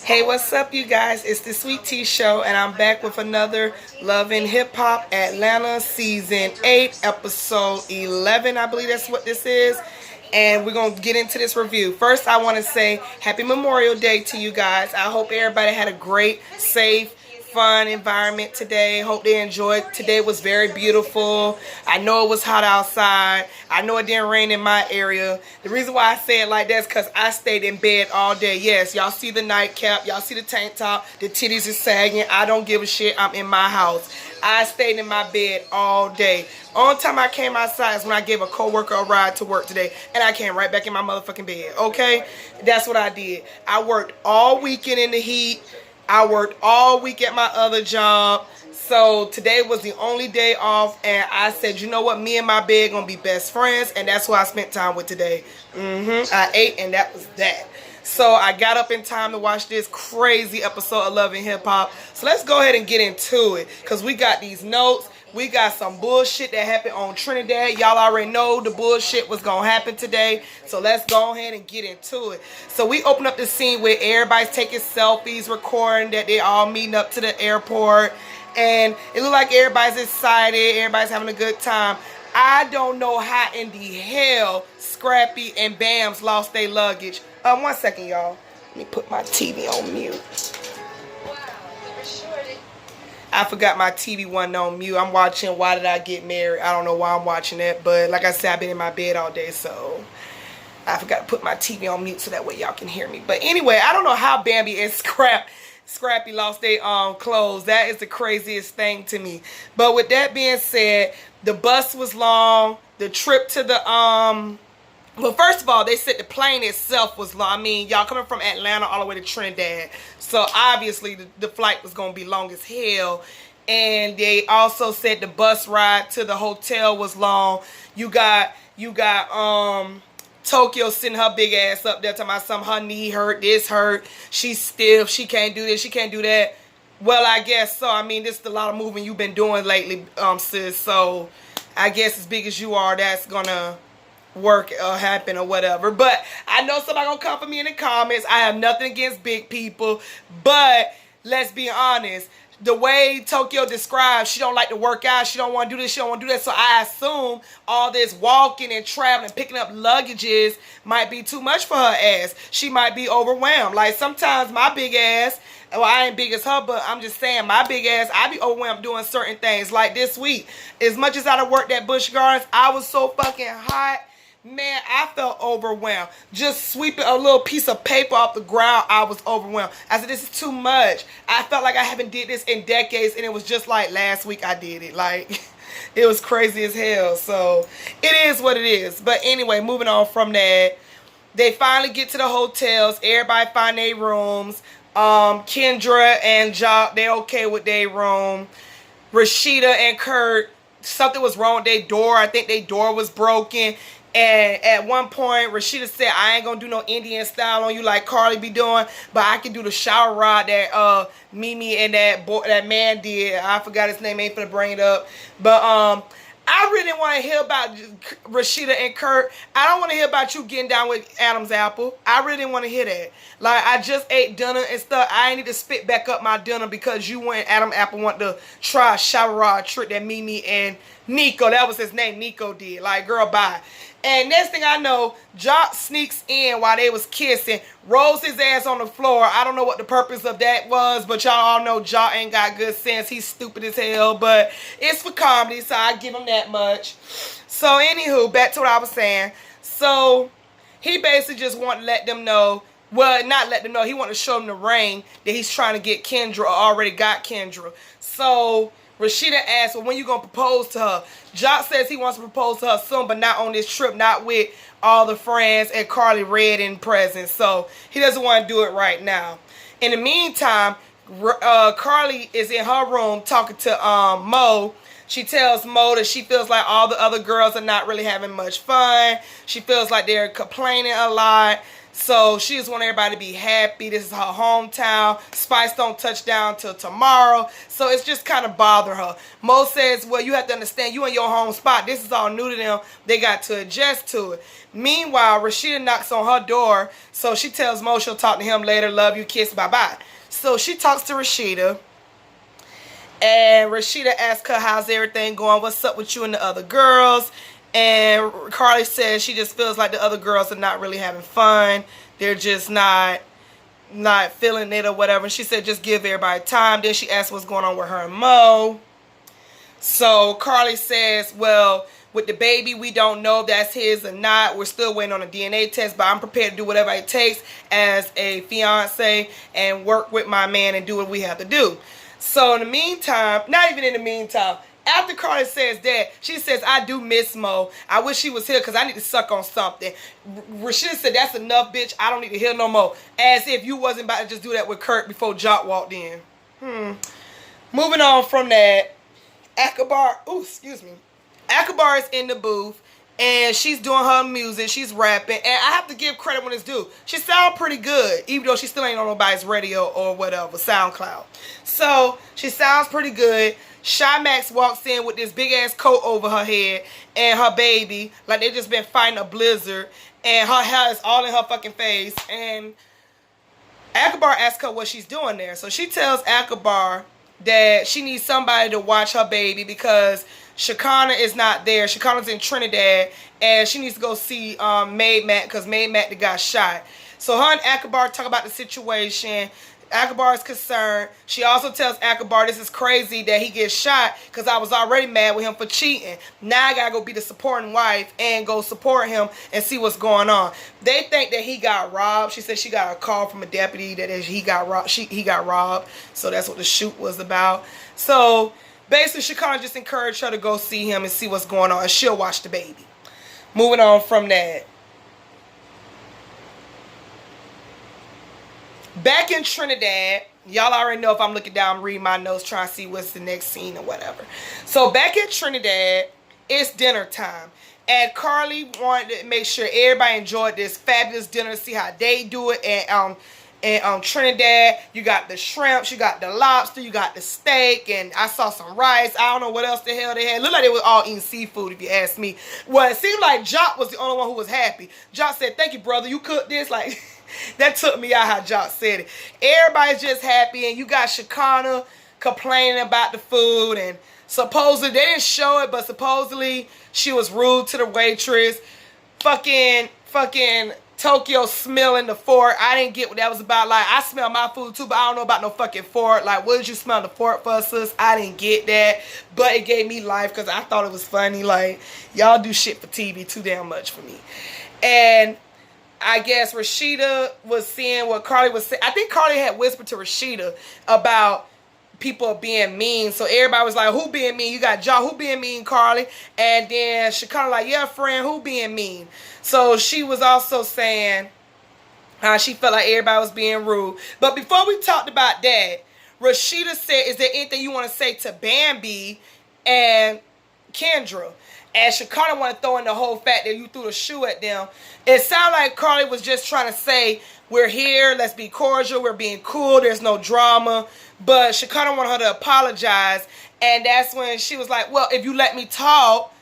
Hey, what's up, you guys? It's the Sweet Tea Show, and I'm back with another Love and Hip Hop Atlanta Season 8, Episode 11. I believe that's what this is. And we're going to get into this review. First, I want to say Happy Memorial Day to you guys. I hope everybody had a great, safe, fun environment today. Hope they enjoyed. Today was very beautiful. I know it was hot outside. I know it didn't rain in my area. The reason why I say it like that is because I stayed in bed all day. Yes, y'all see the nightcap. Y'all see the tank top. The titties is sagging. I don't give a shit. I'm in my house. I stayed in my bed all day. Only time I came outside is when I gave a coworker a ride to work today, and I came right back in my motherfucking bed, okay? That's what I did. I worked all weekend in the heat. I worked all week at my other job. So today was the only day off, and I said, you know what, me and my bed gonna be best friends, and that's who I spent time with today. I ate, and that was that. So I got up in time to watch this crazy episode of Love and Hip Hop. So let's go ahead and get into it, because we got these notes. We got some bullshit that happened on Trinidad. Y'all already know the bullshit was going to happen today. So let's go ahead and get into it. So we open up the scene where everybody's taking selfies, recording that they all meeting up to the airport. And it look like everybody's excited. Everybody's having a good time. I don't know how in the hell Scrappy and Bams lost their luggage. 1 second, y'all. Let me put my TV on mute. I forgot my TV wasn't on mute. I'm watching Why Did I Get Married? I don't know why I'm watching that, but like I said, I've been in my bed all day, so I forgot to put my TV on mute so that way y'all can hear me. But anyway, I don't know how Bambi and Scrappy lost their clothes. That is the craziest thing to me. But with that being said, the bus was long. The trip to the well, first of all, they said the plane itself was long. I mean, y'all coming from Atlanta all the way to Trinidad. So, obviously, the flight was going to be long as hell. And they also said the bus ride to the hotel was long. You got Tokyo sitting her big ass up there talking about something. Her knee hurt, this hurt. She's stiff. She can't do this. She can't do that. Well, I guess so. I mean, this is a lot of moving you've been doing lately, sis. So, I guess as big as you are, that's going to work or happen or whatever. But I know somebody gonna come for me in the comments. I have nothing against big people, but let's be honest, the way Tokyo describes, she don't like to work out, she don't want to do this, she don't want to do that. So I assume all this walking and traveling, picking up luggages might be too much for her ass. She might be overwhelmed. Like sometimes my big ass, well, I ain't big as her, but I'm just saying my big ass, I be overwhelmed doing certain things. Like this week, as much as I done worked at Busch Gardens, I was so fucking hot. Man, I felt overwhelmed. Just sweeping a little piece of paper off the ground, I was overwhelmed. I said, this is too much. I felt like I haven't did this in decades, and it was just like last week I did it. Like, it was crazy as hell. So, it is what it is. But anyway, moving on from that, they finally get to the hotels. Everybody find their rooms. Kendra and Jock, they okay with their room. Rashida and Kurt, something was wrong with their door. I think their door was broken. And at one point, Rashida said, I ain't gonna do no Indian style on you like Carly be doing, but I can do the shower rod that Mimi and that man did. I forgot his name, ain't finna bring it up. But I really didn't want to hear about Rashida and Kurt. I don't want to hear about you getting down with Adam's apple. I really didn't want to hear that. Like, I just ate dinner and stuff. I ain't need to spit back up my dinner because you and Adam Apple want to try a shower rod trick that Mimi and Nico, that was his name, Nico did. Like, girl, bye. And next thing I know, Jock sneaks in while they was kissing, rolls his ass on the floor. I don't know what the purpose of that was, but y'all all know Jock ain't got good sense. He's stupid as hell, but it's for comedy, so I give him that much. So, anywho, back to what I was saying. So, he basically just wanted to let them know, well, not let them know, he wanted to show them the ring that he's trying to get Kendra, or already got Kendra. So, Rashida asked, well, when you going to propose to her? Jock says he wants to propose to her soon, but not on this trip, not with all the friends and Carly Red in presence. So he doesn't want to do it right now. In the meantime, Carly is in her room talking to Mo. She tells Mo that she feels like all the other girls are not really having much fun. She feels like they're complaining a lot. So she just want everybody to be happy. This is her hometown. Spice don't touch down till tomorrow. So it's just kind of bother her. Mo says, well, you have to understand, you in your home spot. This is all new to them. They got to adjust to it. Meanwhile, Rashida knocks on her door. So she tells Mo she'll talk to him later. Love you, kiss, bye-bye. So she talks to Rashida. And Rashida asks her, how's everything going? What's up with you and the other girls? And Carly says she just feels like the other girls are not really having fun. They're just not feeling it or whatever. And she said just give everybody time. Then she asked what's going on with her and Mo. So Carly says, well, with the baby, we don't know if that's his or not. We're still waiting on a DNA test, but I'm prepared to do whatever it takes as a fiance and work with my man and do what we have to do. So in the meantime, not even in the meantime, after Carly says that, she says, I do miss Mo. I wish he was here because I need to suck on something. Rashida said, that's enough, bitch. I don't need to hear no more. As if you wasn't about to just do that with Kurt before Jock walked in. Moving on from that, Akbar, Akbar is in the booth. And she's doing her music. She's rapping. And I have to give credit when it's due. She sounds pretty good. Even though she still ain't on nobody's radio or whatever. SoundCloud. So, she sounds pretty good. Shy Max walks in with this big ass coat over her head. And her baby. Like they just been fighting a blizzard. And her hair is all in her fucking face. And Akbar asks her what she's doing there. So, she tells Akbar that she needs somebody to watch her baby because Shekinah is not there. Shekinah's in Trinidad, and she needs to go see Maid Matt because Maid Matt got shot. So her and Akbar talk about the situation. Akbar is concerned. She also tells Akbar this is crazy that he gets shot because I was already mad with him for cheating. Now I gotta go be the supporting wife and go support him and see what's going on. They think that he got robbed. She said she got a call from a deputy that he got robbed. He got robbed. So that's what the shoot was about. So basically, Shekinah just encouraged her to go see him and see what's going on. And she'll watch the baby. Moving on from that. Back in Trinidad, y'all already know if I'm looking down, reading my notes, trying to see what's the next scene or whatever. So back in Trinidad, it's dinner time. And Carly wanted to make sure everybody enjoyed this fabulous dinner, see how they do it. And Trinidad, you got the shrimps, you got the lobster, you got the steak, and I saw some rice. I don't know what else the hell they had. Looked like they were all eating seafood, if you ask me. Well, it seemed like Jock was the only one who was happy. Jock said, thank you, brother. You cooked this. Like, that took me out how Jock said it. Everybody's just happy, and you got Shekinah complaining about the food, and supposedly, they didn't show it, but supposedly she was rude to the waitress. Fucking Tokyo smelling the fork. I didn't get what that was about. Like, I smell my food too, but I don't know about no fucking fork. Like, what did you smell the fork for, sis? I didn't get that. But it gave me life because I thought it was funny. Like, y'all do shit for TV too damn much for me. And I guess Rashida was seeing what Carly was saying. I think Carly had whispered to Rashida about people being mean. So everybody was like, who being mean? You got Jock, who being mean, Carly? And then Shekinah like, yeah, friend, who being mean? So she was also saying how she felt like everybody was being rude. But before we talked about that, Rashida said, is there anything you want to say to Bambi and Kendra? And Shekinah want to throw in the whole fact that you threw the shoe at them. It sounded like Carly was just trying to say, we're here, let's be cordial, we're being cool, there's no drama. But Shekinah wanted her to apologize. And that's when she was like, well, if you let me talk.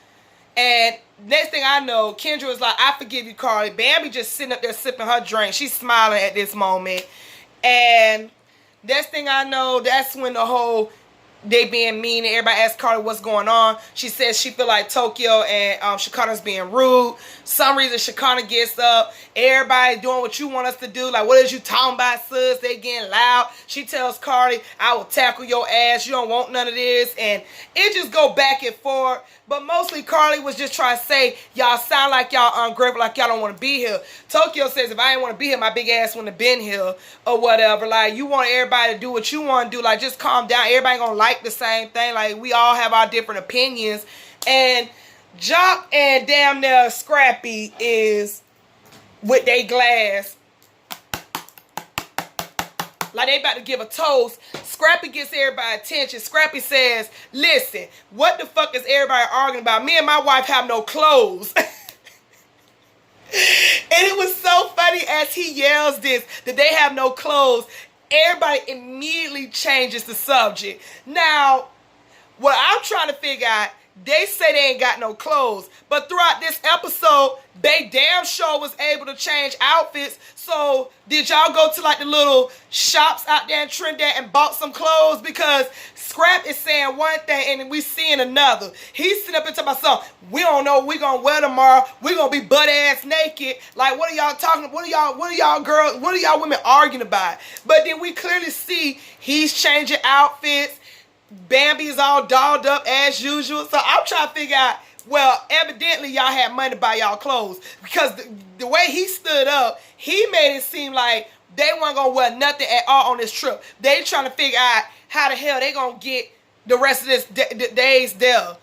And next thing I know, Kendra was like, I forgive you, Carly. Bambi just sitting up there sipping her drink. She's smiling at this moment. And next thing I know, that's when the whole they being mean and everybody asked Carly what's going on. She says she feel like Tokyo and Shekinah's being rude. Some reason Shekinah gets up. Everybody doing what you want us to do. Like, what is you talking about, sis? They getting loud. She tells Carly, I will tackle your ass. You don't want none of this. And it just go back and forth. But mostly Carly was just trying to say, y'all sound like y'all ungrateful, like y'all don't want to be here. Tokyo says, if I didn't want to be here, my big ass wouldn't have been here or whatever. Like, you want everybody to do what you want to do. Like, just calm down. Everybody gonna like the same thing. Like, we all have our different opinions. And Jock and damn near Scrappy is with their glass. Like they about to give a toast. Scrappy gets everybody's attention. Scrappy says, listen, what the fuck is everybody arguing about? Me and my wife have no clothes. And And it was so funny as he yells this, that they have no clothes. Everybody immediately changes the subject. Now, what I'm trying to figure out, they say they ain't got no clothes, but throughout this episode, they damn sure was able to change outfits. So did y'all go to like the little shops out there in Trinidad and bought some clothes? Because Scrap is saying one thing and we seeing another. He's sitting up and talking about something. We don't know what we gonna wear tomorrow. We gonna be butt ass naked. Like, what are y'all talking? What are y'all girls? What are y'all women arguing about? But then we clearly see he's changing outfits. Bambi is all dolled up as usual. So I'm trying to figure out, well, evidently y'all had money to buy y'all clothes. Because the way he stood up, he made it seem like they weren't going to wear nothing at all on this trip. They trying to figure out how the hell they going to get the rest of this days there.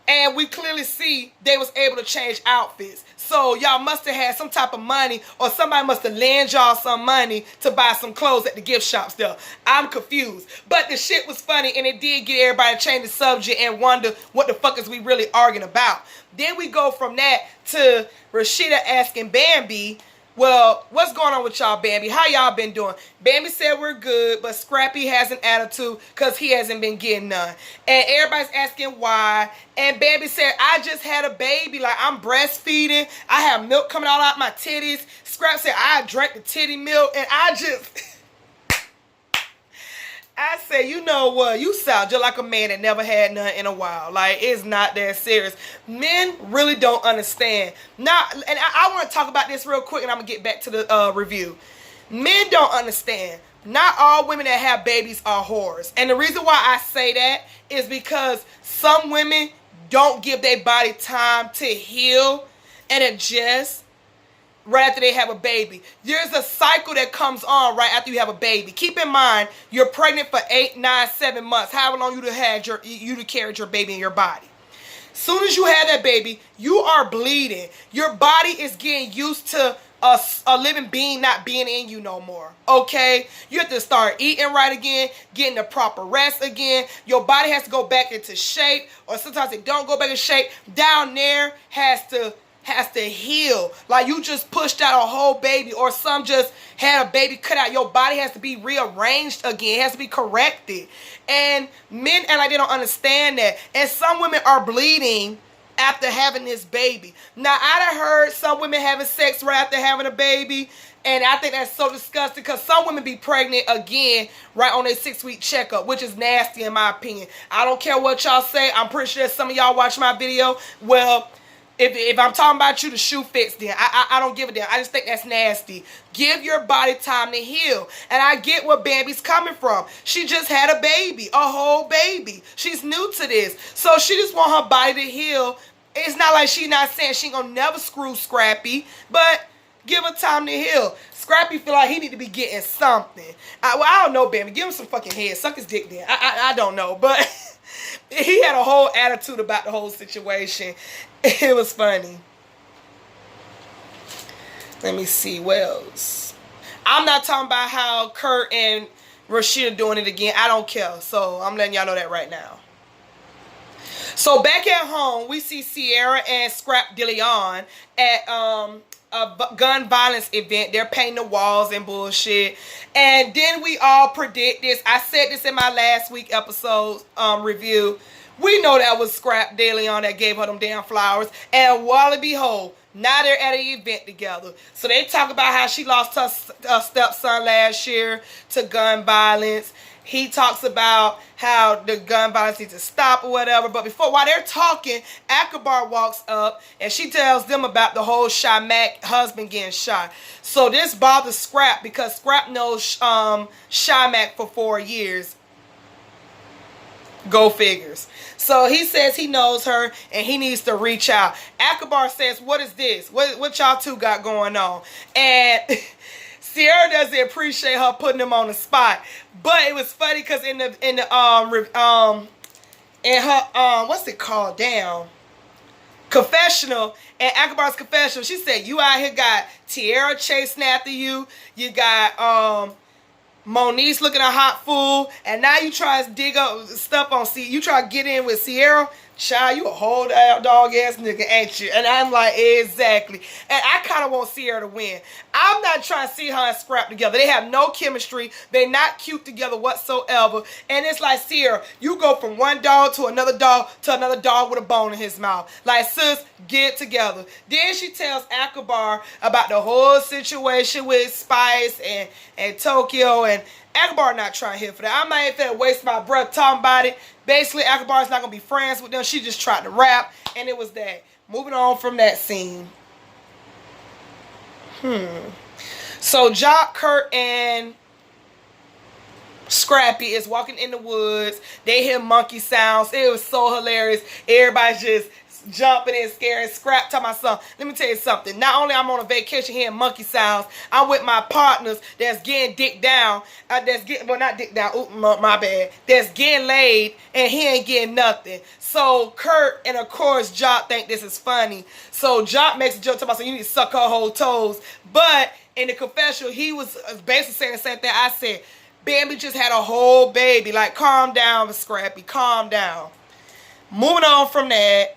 And we clearly see they was able to change outfits. So y'all must have had some type of money, or somebody must have lent y'all some money to buy some clothes at the gift shops there. I'm confused. But the shit was funny, and it did get everybody to change the subject and wonder what the fuck is we really arguing about. Then we go from that to Rashida asking Bambi, well, what's going on with y'all, Bambi? How y'all been doing? Bambi said we're good, but Scrappy has an attitude because he hasn't been getting none. And everybody's asking why. And Bambi said, I just had a baby. Like, I'm breastfeeding. I have milk coming out my titties. Scrap said, I drank the titty milk. And I said, you know what? You sound just like a man that never had none in a while. Like, it's not that serious. Men really don't understand. Now, and I want to talk about this real quick, and I'm going to get back to the review. Men don't understand. Not all women that have babies are whores. And the reason why I say that is because some women don't give their body time to heal and adjust right after they have a baby. There's a cycle that comes on right after you have a baby. Keep in mind, you're pregnant for 8, 9, 7 months, however long you carried your baby in your body. Soon as you have that baby, you are bleeding. Your body is getting used to a living being not being in you no more. Okay? You have to start eating right again, getting the proper rest again. Your body has to go back into shape, or sometimes it don't go back in shape. Down there has to heal. Like, you just pushed out a whole baby, or some just had a baby cut out. Your body has to be rearranged again. It has to be corrected. And men act like they don't understand that. And some women are bleeding after having this baby. Now, I done heard some women having sex right after having a baby, and I think that's so disgusting, because some women be pregnant again right on their 6-week checkup, which is nasty in my opinion. I don't care what y'all say. I'm pretty sure some of y'all watch my video. Well, if I'm talking about you, the shoe fits then. I don't give a damn. I just think that's nasty. Give your body time to heal. And I get where Bambi's coming from. She just had a baby, a whole baby. She's new to this. So she just want her body to heal. It's not like she's not saying she ain't gonna never screw Scrappy, but give her time to heal. Scrappy feel like he need to be getting something. I don't know, Bambi. Give him some fucking head. Suck his dick then. I don't know, but he had a whole attitude about the whole situation. It was funny. Let me see what else. I'm not talking about how Kurt and Rashida doing it again. I don't care. So I'm letting y'all know that right now. So back at home, we see Sierra and Scrap DeLeon at a gun violence event. They're painting the walls and bullshit. And then we all predict this. I said this in my last week episode review. We know that was Scrap DeLeon that gave her them damn flowers. And Wally behold, now they're at an event together. So they talk about how she lost her stepson last year to gun violence. He talks about how the gun violence needs to stop or whatever. But while they're talking, Akbar walks up and she tells them about the whole Shamak husband getting shot. So this bothers Scrap because Scrap knows Shamak for 4 years. Go figures. So he says he knows her and he needs to reach out. Akbar says, what is this? What y'all two got going on? And Sierra doesn't appreciate her putting him on the spot. But it was funny because in her what's it called? Damn. Confessional, and Akbar's confessional, she said, you out here got Tierra chasing after you. You got Moniece looking a hot fool, and now you try to dig up stuff on you try to get in with Sierra. Child, you a whole dog ass nigga, ain't you? And I'm like, exactly. And I kind of want Sierra to win. I'm not trying to see her and Scrap together. They have no chemistry. They're not cute together whatsoever. And it's like, Sierra, you go from one dog to another dog with a bone in his mouth. Like, sis, get together. Then she tells Akbar about the whole situation with Spice and Tokyo, and Akbar not trying here for that. I'm not even finna waste my breath talking about it. Basically, Akbar's not gonna be friends with them. She just tried to rap, and it was that. Moving on from that scene. So Jock, Kurt, and Scrappy is walking in the woods. They hear monkey sounds. It was so hilarious. Everybody's just jumping and scaring. Scrap to my son. Let me tell you something. Not only I'm on a vacation hearing monkey sounds, I'm with my partners that's getting dick down. Not dick down. Ooh, my bad. That's getting laid and he ain't getting nothing. So Kurt and of course Jock think this is funny. So Jock makes a joke to myself. You need to suck her whole toes. But in the confessional, he was basically saying the same thing I said. Bambi just had a whole baby. Like, calm down, Scrappy. Calm down. Moving on from that.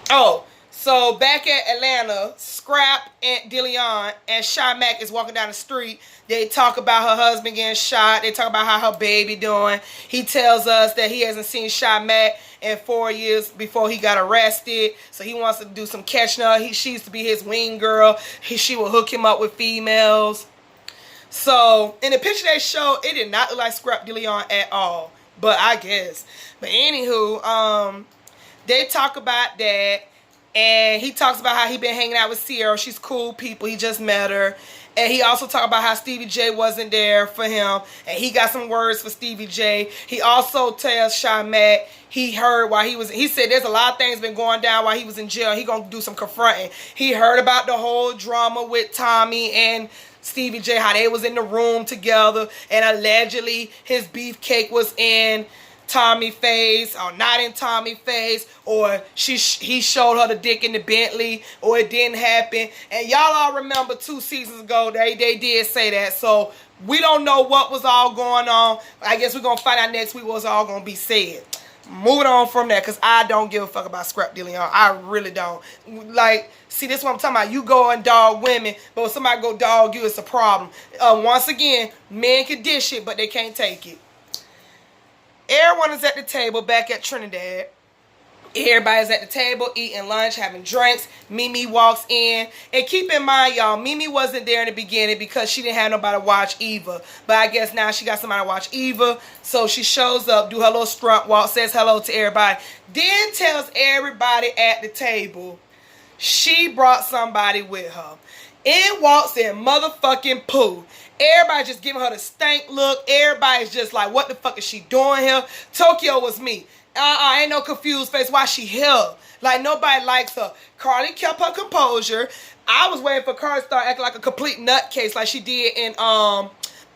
Oh, so back at Atlanta, Scrap, Aunt Deleon, and Shy Mac is walking down the street. They talk about her husband getting shot. They talk about how her baby doing. He tells us that he hasn't seen Shy Mac in 4 years before he got arrested. So he wants to do some catching up. She used to be his wing girl. She will hook him up with females. So in the picture they showed, it did not look like Scrap DeLeon at all. But I guess. But anywho, they talk about that, and he talks about how he been hanging out with Sierra. She's cool people. He just met her. And he also talked about how Stevie J wasn't there for him, and he got some words for Stevie J. He also tells Shy Mac he heard while he said there's a lot of things been going down while he was in jail. He gonna do some confronting. He heard about the whole drama with Tommy and Stevie J, how they was in the room together, and allegedly his beefcake was in Tommy face or not in Tommy face, or he showed her the dick in the Bentley, or it didn't happen. And y'all all remember 2 seasons ago they did say that. So we don't know what was all going on. I guess we're gonna find out next week what's all gonna be said. Moving on from that, because I don't give a fuck about Scrap DeLeon. I really don't. Like, see, this is what I'm talking about. You go and dog women, but when somebody go dog you, it's a problem. Once again, men can dish it, but they can't take it. Everyone is at the table back at Trinidad. Everybody's at the table eating lunch, having drinks. Mimi walks in. And keep in mind, y'all, Mimi wasn't there in the beginning because she didn't have nobody to watch Eva. But I guess now she got somebody to watch Eva. So she shows up, do her little strut walk, says hello to everybody. Then tells everybody at the table she brought somebody with her. In walks in motherfucking Pooh. Everybody just giving her the stank look. Everybody's just like, what the fuck is she doing here? Tokyo was me. Ain't no confused face. Why she here? Like, nobody likes her. Carly kept her composure. I was waiting for Carly to start acting like a complete nutcase like she did in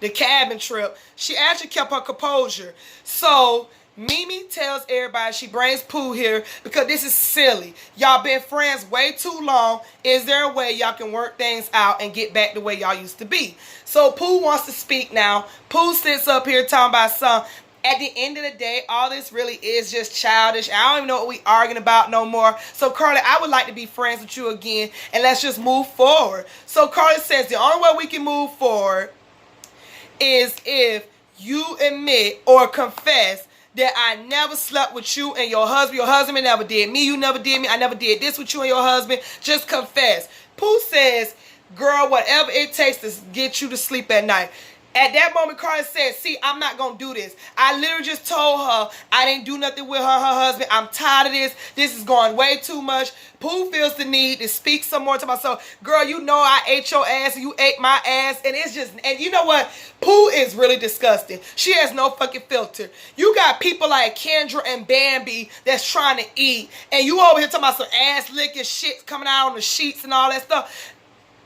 the cabin trip. She actually kept her composure. So Mimi tells everybody she brings Pooh here because this is silly. Y'all been friends way too long. Is there a way y'all can work things out and get back the way y'all used to be? So Pooh wants to speak now. Pooh sits up here talking about something. At the end of the day, all this really is just childish. I don't even know what we arguing about no more. So Carly, I would like to be friends with you again, and let's just move forward. So Carly says the only way we can move forward is if you admit or confess that I never slept with you and your husband. Your husband never did me. You never did me. I never did this with you and your husband. Just confess. Pooh says, girl, whatever it takes to get you to sleep at night. At that moment, Carly said, see, I'm not going to do this. I literally just told her I didn't do nothing with her husband. I'm tired of this. This is going way too much. Pooh feels the need to speak some more to myself. Girl, you know I ate your ass and you ate my ass. And it's just, and you know what? Pooh is really disgusting. She has no fucking filter. You got people like Kendra and Bambi that's trying to eat. And you over here talking about some ass licking shit coming out on the sheets and all that stuff.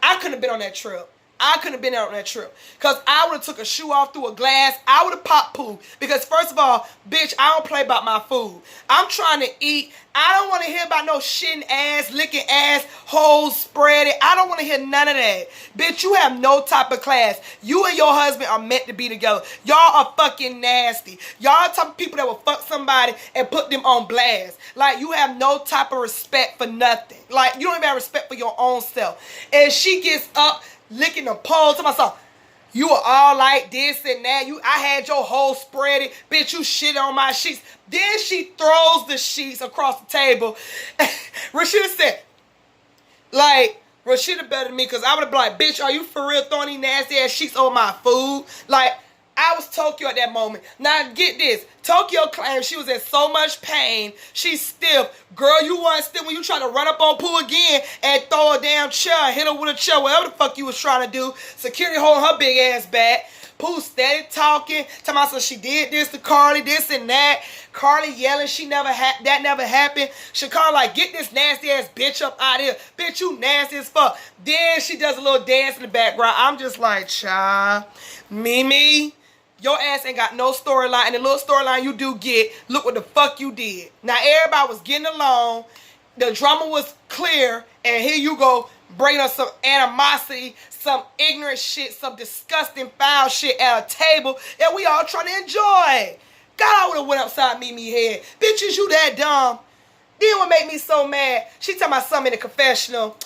I couldn't have been on that trip. I couldn't have been there on that trip. Because I would have took a shoe off through a glass. I would have popped poo. Because first of all, bitch, I don't play about my food. I'm trying to eat. I don't want to hear about no shitting ass, licking ass, holes spreading. I don't want to hear none of that. Bitch, you have no type of class. You and your husband are meant to be together. Y'all are fucking nasty. Y'all type of people that will fuck somebody and put them on blast. Like, you have no type of respect for nothing. Like, you don't even have respect for your own self. And she gets up, licking the pole to myself. You were all like this and that. I had your whole spread. Bitch, you shit on my sheets. Then she throws the sheets across the table. Rashida said, like, Rashida better than me, because I would have been like, bitch, are you for real throwing these nasty ass sheets over my food? Like, I was Tokyo at that moment. Now, get this. Tokyo claims she was in so much pain. She's stiff. Girl, you weren't stiff when you tried to run up on Pooh again and throw a damn chair, hit her with a chair, whatever the fuck you was trying to do. Security holding her big ass back. Pooh steady talking. Talking about so she did this to Carly, this and that. Carly yelling, that never happened. Shakar like, get this nasty ass bitch up out of here. Bitch, you nasty as fuck. Then she does a little dance in the background. I'm just like, child, Mimi, your ass ain't got no storyline, and the little storyline you do get, look what the fuck you did. Now, everybody was getting along. The drama was clear, and here you go, bringing us some animosity, some ignorant shit, some disgusting foul shit at a table that we all trying to enjoy. God, I would have went upside Mimi head. Bitches, you that dumb. Then what made me so mad, she talking about something in the confessional.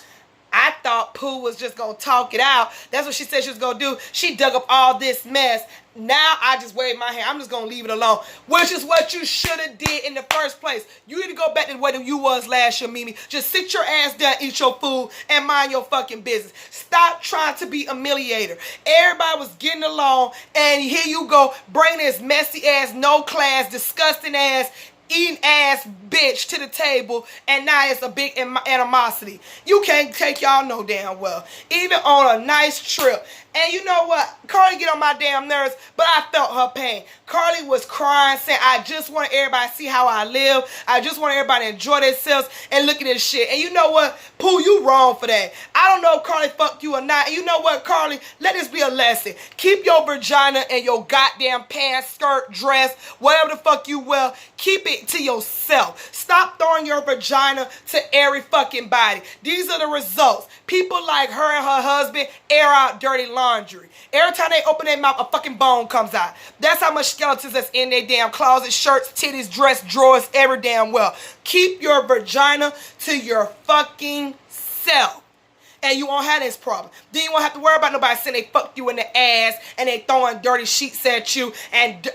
I thought Pooh was just going to talk it out. That's what she said she was going to do. She dug up all this mess. Now I just wave my hand. I'm just going to leave it alone. Which is what you should have did in the first place. You need to go back to what you was last year, Mimi. Just sit your ass down, eat your food, and mind your fucking business. Stop trying to be a humiliator. Everybody was getting along, and here you go, bring this messy ass, no class, disgusting ass, eating ass bitch to the table, and now it's a big animosity. You can't take y'all no damn well. Even on a nice trip. And you know what? Carly get on my damn nerves, but I felt her pain. Carly was crying, saying, I just want everybody to see how I live. I just want everybody to enjoy themselves and look at this shit. And you know what? Pooh, you wrong for that. I don't know if Carly fucked you or not. And you know what, Carly? Let this be a lesson. Keep your vagina and your goddamn pants, skirt, dress, whatever the fuck you wear. Keep it to yourself. Stop throwing your vagina to every fucking body. These are the results. People like her and her husband air out dirty laundry. Every time they open their mouth, a fucking bone comes out. That's how much skeletons that's in their damn closet, shirts, titties, dress, drawers, every damn well. Keep your vagina to your fucking self. And you won't have this problem. Then you won't have to worry about nobody saying they fucked you in the ass and they throwing dirty sheets at you. And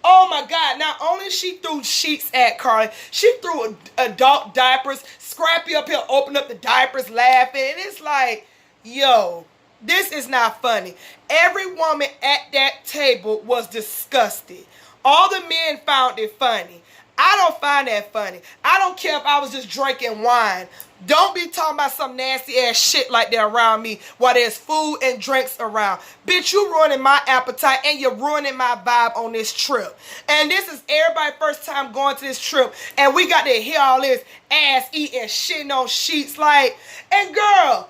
oh my God, not only she threw sheets at Carly, she threw adult diapers. Scrappy up here opened up the diapers laughing. And it's like, yo, this is not funny. Every woman at that table was disgusted. All the men found it funny. I don't find that funny. I don't care if I was just drinking wine. Don't be talking about some nasty ass shit like that around me while there's food and drinks around. Bitch, you ruining my appetite and you're ruining my vibe on this trip. And this is everybody's first time going to this trip. And we got to hear all this ass eating, shitting on sheets like, and girl,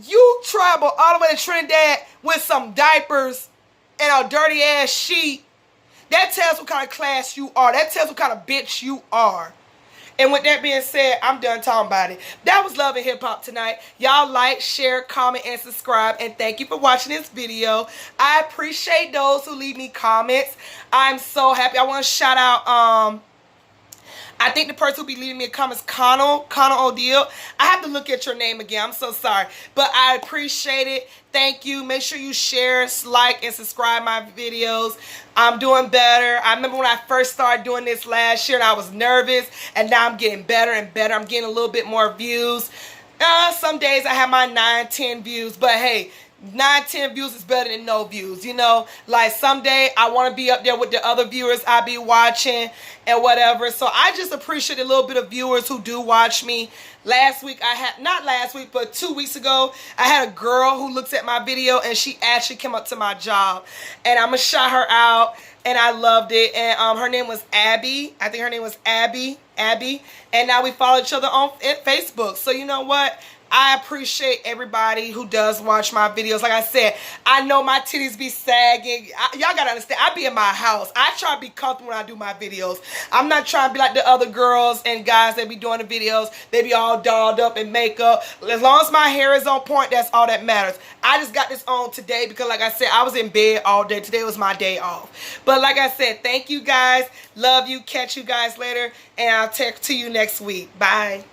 you travel all the way to Trinidad with some diapers and a dirty ass sheet. That tells what kind of class you are. That tells what kind of bitch you are. And with that being said, I'm done talking about it. That was Love and Hip Hop tonight. Y'all like, share, comment, and subscribe. And thank you for watching this video. I appreciate those who leave me comments. I'm so happy. I want to shout out, I think the person who be leaving me a comment is Connell O'Deal. I have to look at your name again. I'm so sorry. But I appreciate it. Thank you. Make sure you share, like, and subscribe my videos. I'm doing better. I remember when I first started doing this last year and I was nervous. And now I'm getting better and better. I'm getting a little bit more views. Some days I have my 9, 10 views. But hey, 9, 10 views is better than no views, you know. Like someday I want to be up there with the other viewers I be watching and whatever. So I just appreciate a little bit of viewers who do watch me. Last week I had, not last week, but 2 weeks ago, I had a girl who looks at my video and she actually came up to my job. And I'm going to shout her out. And I loved it. And her name was Abby. I think her name was Abby. And now we follow each other on Facebook. So you know what? I appreciate everybody who does watch my videos. Like I said, I know my titties be sagging. Y'all gotta understand, I be in my house. I try to be comfortable when I do my videos. I'm not trying to be like the other girls and guys that be doing the videos. They be all dolled up in makeup. As long as my hair is on point, that's all that matters. I just got this on today because, like I said, I was in bed all day. Today was my day off. But like I said, thank you guys. Love you. Catch you guys later. And I'll talk to you next week. Bye.